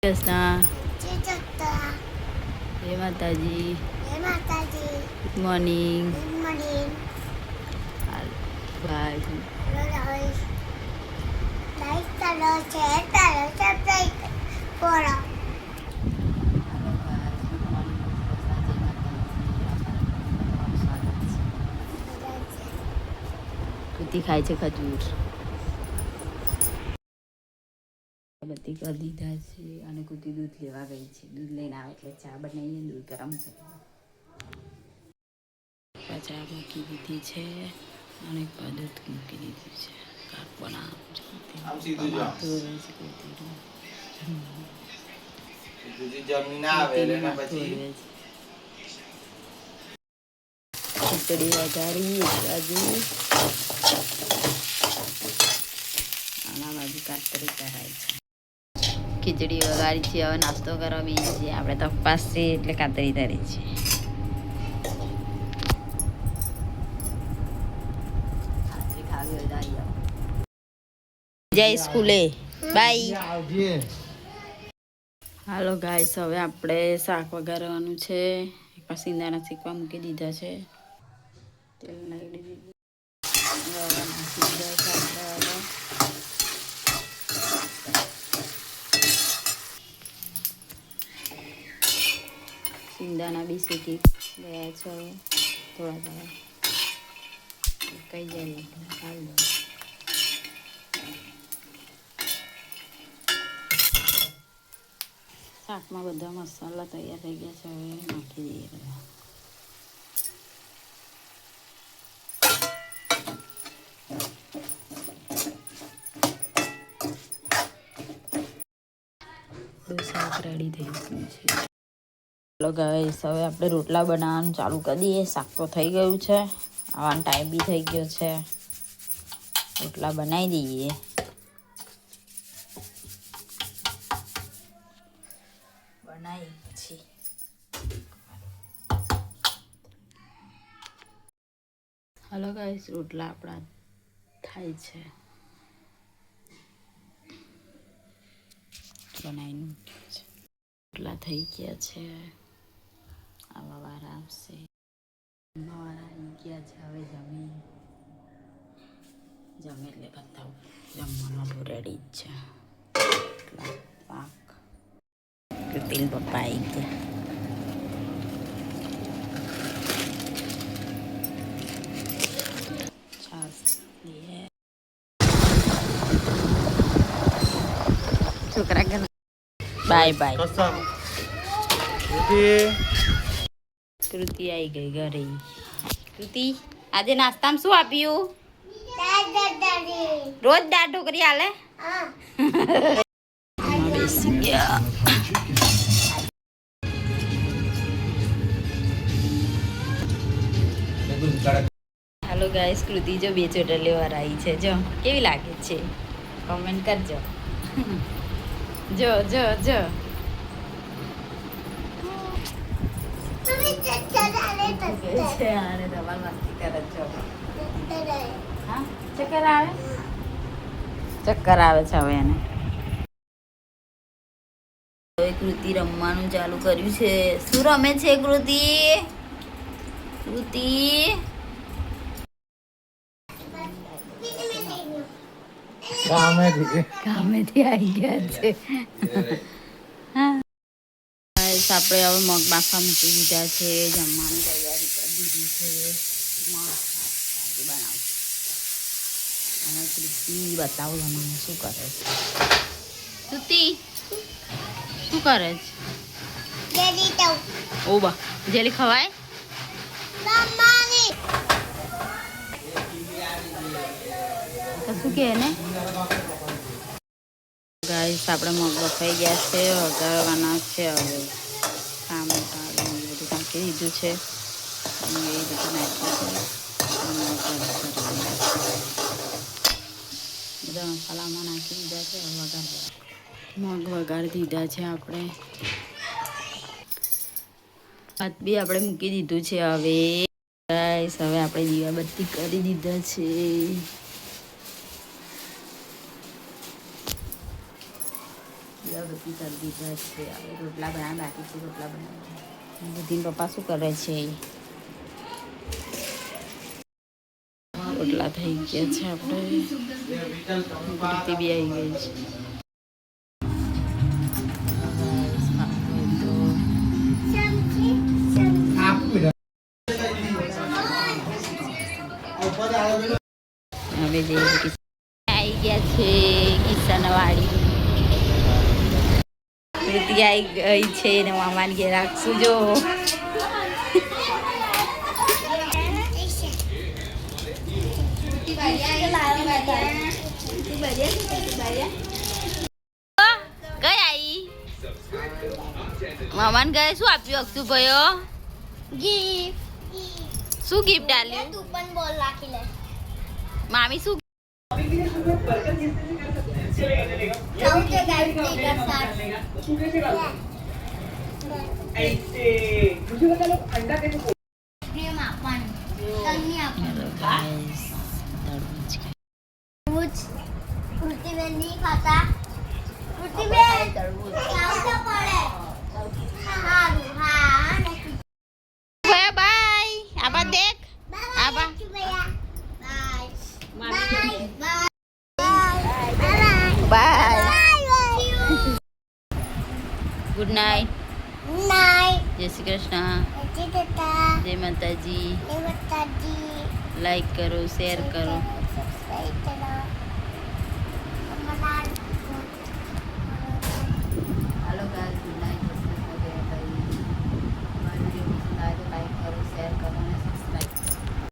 કૃષ્ણ જય માતાજી good morning ભાઈ કુતી ખાય છે ખજૂર બધી કરી દીધા છે અને કુતી દૂધ લેવા ગઈ છે. દૂધ લઈને આવે એટલે ચા બનાવીને દૂધ ગરમ કરી ચા મૂકી દીધી છે અને દૂધ મૂકી દીધું છે. કાક બનાવ ખીચડી વઘારી બાજુ આના બાજુ કાતરી કરાય છે. ખીચડી વઘારી છે. હવે નાસ્તો કરવા બીજી છે. આપણે તો ઉપવાસ છે એટલે કાતરી ધરી છે. જય સ્કૂલે બાય. હાલો ગાઈસ, હવે આપણે શાક વઘારવાનું છે. સિંદાણા શીખવા મૂકી દીધા છે. તેલ નાખી દીધું. સિંદાણા બી શીખી ગયા છે. થોડા કઈ જાય હાલ દો. શાકમાં બધા મસાલા તૈયાર થઈ ગયા છે. હવે નાખી દઈએ બધા. શાક રેડી થઈ ગયું છે. ચાલો ગાઈસ, હવે આપણે રોટલા બનાવવાનું ચાલુ કરી દઈએ. શાક તો થઈ ગયું છે. આવવાનો ટાઈમ બી થઈ ગયો છે. રોટલા બનાવી દઈએ. બનાવી પછી હાલો ગાઈસ, રોટલા આપણા થાય છે. બનાવીને રોટલા થઈ ગયા છે. આવા વાર આવશે. ગયા છે. હવે જમે એટલે બતાવું. જમવાનું તો રેડી જ છે. પાક તેલ પપ્પા આવી ગયા. છોકરા કે બાય બાય. કૃતિ આવી ગઈ ઘરે. કૃતિ, આજે નાસ્તામાં શું આપ્યું? રોજ દાળ ઢોકરી હાલે. બેસી ગયા. હાલો ગાઈસ, કૃતિ જો 2 ચોટલીઓ લેવા આવી છે. જો કેવી લાગે છે કોમેન્ટ કરજો. જો જો જો ચક્કર આવે છે હવે એને. હવે કૃતિ રમવાનું ચાલુ કર્યું છે. શું રમે છે કૃતિ? કામેથી આવી ગયા છે. આપણે હવે મગ બાફા મૂકી દીધા છે. જમવાની તૈયારી કરી દીધી છે. મગ બનાવ અને કૃતિ બતાવો જમવાનું શું કરે છે. કૃતિ શું કરે છે? ઓ બા, જેલી ખવાય? કશું કે ને ગાઈસ, આપણે મગ બફાઈ ગયા છે. વઘારવાના છે. હવે ટામેટાં બધું નાખી દીધું છે. એ બધું નાખ્યું છે. બધા મસાલામાં નાખી દીધા છે. મગ વઘારી દીધા છે. આપણે ભાત બી આપણે મૂકી દીધું છે. હવે ગાઈસ, હવે આપણે દીવાબત્તી કરી દીધા છે. દીવાબત્તી કરી દીધા છે. હવે રોટલા બનાવવા બાકી છે. રોટલા બનાવવા બુદ્ધિન પપ્પા શું કરે છે? રોટલા થઈ ગયા છે. આપણે બી આવી ગઈ છે. હવે જઈએ આવી ગયા છે કિસ્સાનવાડી. કૃતિ આવી ગઈ છે ને મામાને ઘેર રાખશું. જો મામાને ઘરે શું આપ્યું? અક્ષુ ભાઈઓ ગિફ્ટ. શું ગિફ્ટ આલ્યું? તું પણ બોલ રાખી લે. મામી શું ગુડ નાઇટ. જય શ્રી કૃષ્ણ. જય માતાજી. લાઈક કરો, શેર કરો.